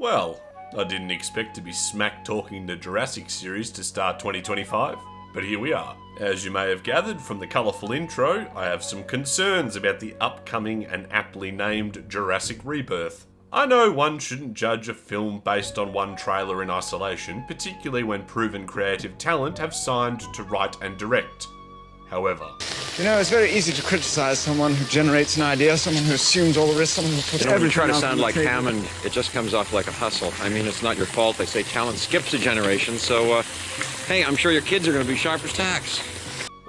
Well, I didn't expect to be smack talking the Jurassic series to start 2025, but here we are. As you may have gathered from the colourful intro, I have some concerns about the upcoming and aptly named Jurassic Rebirth. I know one shouldn't judge a film based on one trailer in isolation, particularly when proven creative talent have signed to write and direct. However, you know, it's very easy to criticize someone who generates an idea, someone who assumes all the risk, someone who puts when you try to out sound on the like table. Hammond, it just comes off like a hustle. I mean, it's not your fault. They say talent skips a generation, so, hey, I'm sure your kids are going to be sharp as tacks.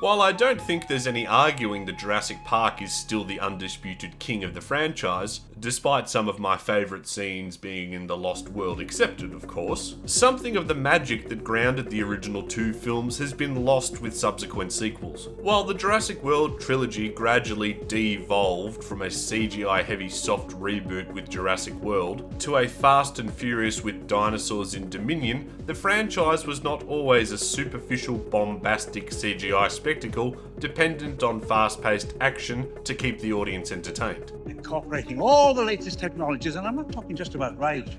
while I don't think there's any arguing that Jurassic Park is still the undisputed king of the franchise, despite some of my favourite scenes being in The Lost World accepted, of course, something of the magic that grounded the original two films has been lost with subsequent sequels. While the Jurassic World trilogy gradually devolved from a CGI-heavy soft reboot with Jurassic World to a Fast and Furious with dinosaurs in Dominion, the franchise was not always a superficial, bombastic CGI spectacle dependent on fast-paced action to keep the audience entertained. Incorporating all the latest technologies, and I'm not talking just about rides.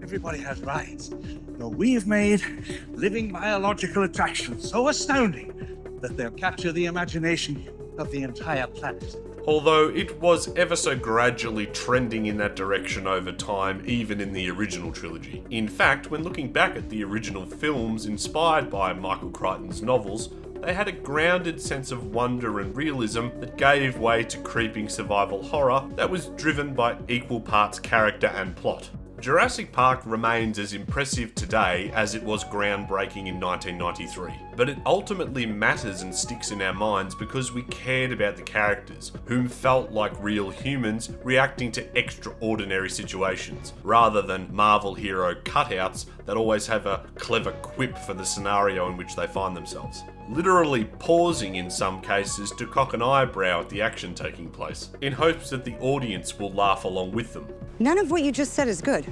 Everybody has rides. No, we've made living biological attractions so astounding that they'll capture the imagination of the entire planet. Although it was ever so gradually trending in that direction over time, even in the original trilogy. In fact, when looking back at the original films inspired by Michael Crichton's novels, they had a grounded sense of wonder and realism that gave way to creeping survival horror that was driven by equal parts character and plot. Jurassic Park remains as impressive today as it was groundbreaking in 1993, but it ultimately matters and sticks in our minds because we cared about the characters, whom felt like real humans reacting to extraordinary situations, rather than Marvel hero cutouts that always have a clever quip for the scenario in which they find themselves. Literally pausing in some cases to cock an eyebrow at the action taking place, in hopes that the audience will laugh along with them. None of what you just said is good.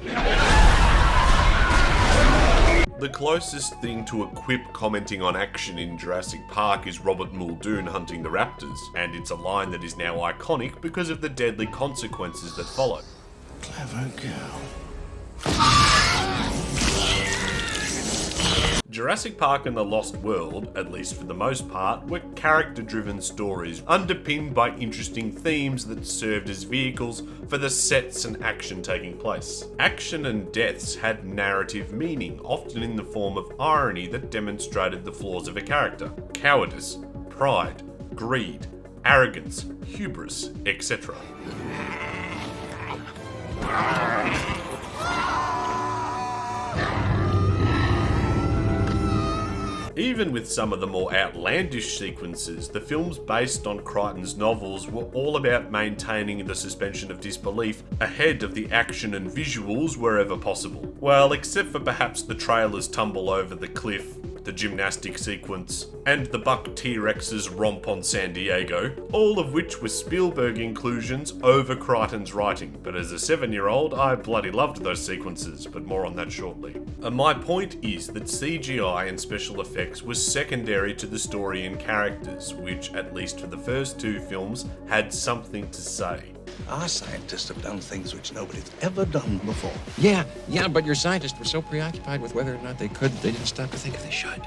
The closest thing to a quip commenting on action in Jurassic Park is Robert Muldoon hunting the raptors, and it's a line that is now iconic because of the deadly consequences that follow. Clever girl. Jurassic Park and The Lost World, at least for the most part, were character-driven stories, underpinned by interesting themes that served as vehicles for the sets and action taking place. Action and deaths had narrative meaning, often in the form of irony that demonstrated the flaws of a character. Cowardice, pride, greed, arrogance, hubris, etc. Even with some of the more outlandish sequences, the films based on Crichton's novels were all about maintaining the suspension of disbelief ahead of the action and visuals wherever possible. Well, except for perhaps the trailer's tumble over the cliff, the gymnastic sequence, and the Buck T-Rex's romp on San Diego, all of which were Spielberg inclusions over Crichton's writing. But as a 7-year-old, I bloody loved those sequences, but more on that shortly. My point is that CGI and special effects was secondary to the story and characters, which, at least for the first two films, had something to say. Our scientists have done things which nobody's ever done before. Yeah, but your scientists were so preoccupied with whether or not they could, they didn't stop to think if they should.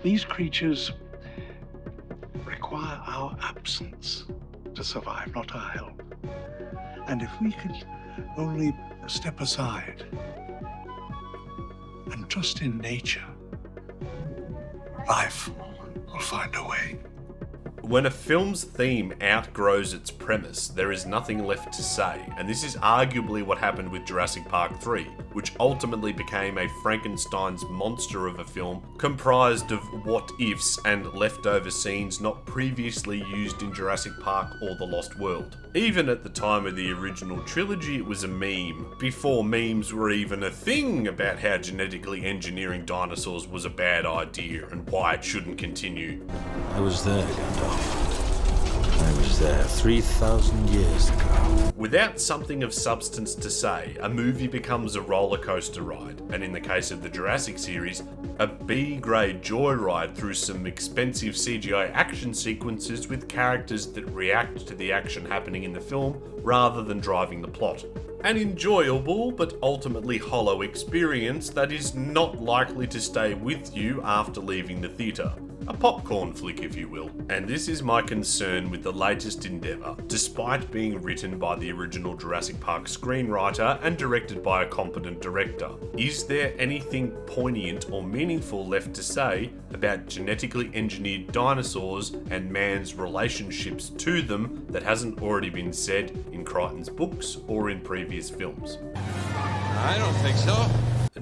These creatures require our absence to survive, not our help. And if we could only step aside and trust in nature, life will find a way. When a film's theme outgrows its premise, there is nothing left to say, and this is arguably what happened with Jurassic Park 3, which ultimately became a Frankenstein's monster of a film comprised of what-ifs and leftover scenes not previously used in Jurassic Park or The Lost World. Even at the time of the original trilogy, it was a meme, before memes were even a thing about how genetically engineering dinosaurs was a bad idea and why it shouldn't continue. I was there, Gandalf. I was was there 3,000 years ago. Without something of substance to say, a movie becomes a roller coaster ride, and in the case of the Jurassic series, a B-grade joyride through some expensive CGI action sequences with characters that react to the action happening in the film rather than driving the plot. An enjoyable but ultimately hollow experience that is not likely to stay with you after leaving the theatre. A popcorn flick, if you will. And this is my concern with the latest endeavour. Despite being written by the original Jurassic Park screenwriter and directed by a competent director, is there anything poignant or meaningful left to say about genetically engineered dinosaurs and man's relationships to them that hasn't already been said in Crichton's books or in previous films? I don't think so.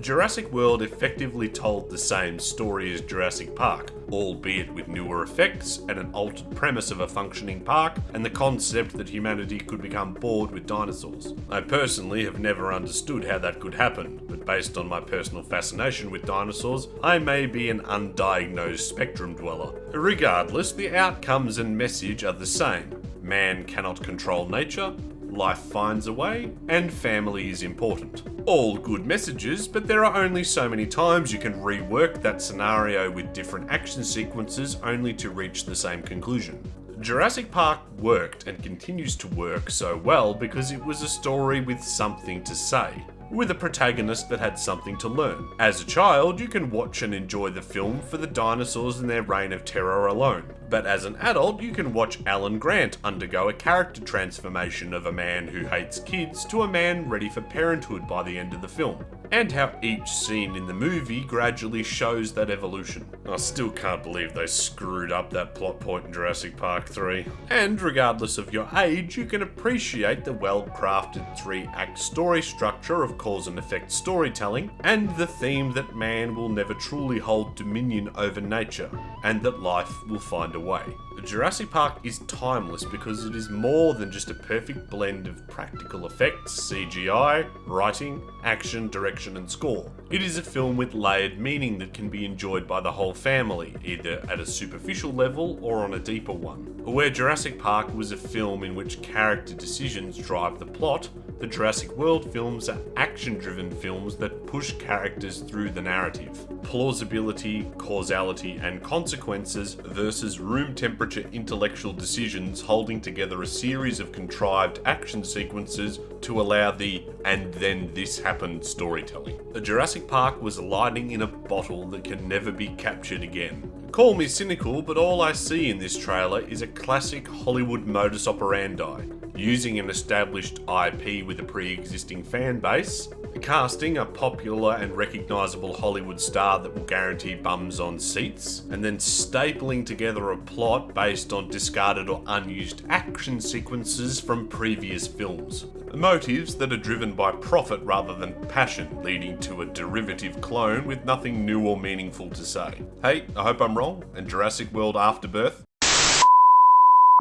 Jurassic World effectively told the same story as Jurassic Park, albeit with newer effects and an altered premise of a functioning park and the concept that humanity could become bored with dinosaurs. I personally have never understood how that could happen, but based on my personal fascination with dinosaurs, I may be an undiagnosed spectrum dweller. Regardless, the outcomes and message are the same. Man cannot control nature, life finds a way, and family is important. All good messages, but there are only so many times you can rework that scenario with different action sequences only to reach the same conclusion. Jurassic Park worked and continues to work so well because it was a story with something to say, with a protagonist that had something to learn. As a child, you can watch and enjoy the film for the dinosaurs and their reign of terror alone. But as an adult, you can watch Alan Grant undergo a character transformation of a man who hates kids to a man ready for parenthood by the end of the film, and how each scene in the movie gradually shows that evolution. I still can't believe they screwed up that plot point in Jurassic Park 3. And regardless of your age, you can appreciate the well-crafted 3-act story structure of cause and effect storytelling, and the theme that man will never truly hold dominion over nature, and that life will find a way. Jurassic Park is timeless because it is more than just a perfect blend of practical effects, CGI, writing, action, direction and score. It is a film with layered meaning that can be enjoyed by the whole family, either at a superficial level or on a deeper one. Where Jurassic Park was a film in which character decisions drive the plot, the Jurassic World films are action-driven films that push characters through the narrative. Plausibility, causality, and consequences versus room temperature intellectual decisions holding together a series of contrived action sequences to allow the "and then this happened" storytelling. Jurassic Park was lightning in a bottle that can never be captured again. Call me cynical, but all I see in this trailer is a classic Hollywood modus operandi, using an established IP with a pre-existing fan base, casting a popular and recognisable Hollywood star that will guarantee bums on seats, and then stapling together a plot based on discarded or unused action sequences from previous films. Motives that are driven by profit rather than passion, leading to a derivative clone with nothing new or meaningful to say. Hey, I hope I'm wrong, and Jurassic World Afterbirth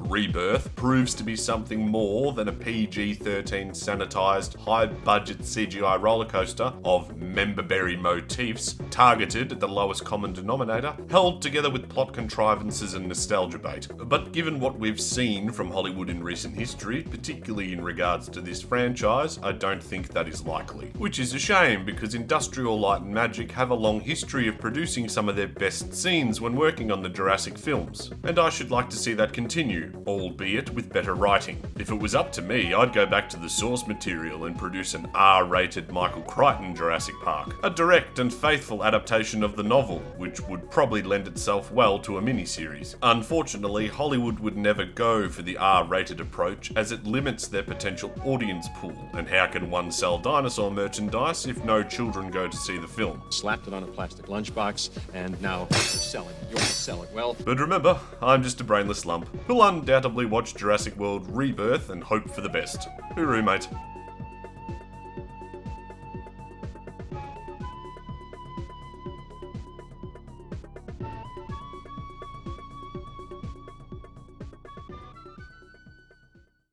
Rebirth proves to be something more than a PG-13 sanitised, high-budget CGI rollercoaster of memberberry motifs targeted at the lowest common denominator, held together with plot contrivances and nostalgia bait. But given what we've seen from Hollywood in recent history, particularly in regards to this franchise, I don't think that is likely. Which is a shame, because Industrial Light and Magic have a long history of producing some of their best scenes when working on the Jurassic films, and I should like to see that continue, albeit with better writing. If it was up to me, I'd go back to the source material and produce an R-rated Michael Crichton Jurassic Park, a direct and faithful adaptation of the novel, which would probably lend itself well to a miniseries. Unfortunately, Hollywood would never go for the R-rated approach, as it limits their potential audience pool, and how can one sell dinosaur merchandise if no children go to see the film? Slapped it on a plastic lunchbox, and now you're selling. You're selling. Well, but remember, I'm just a brainless lump who'll undoubtedly watch Jurassic World Rebirth and hope for the best. Hooroo, mate.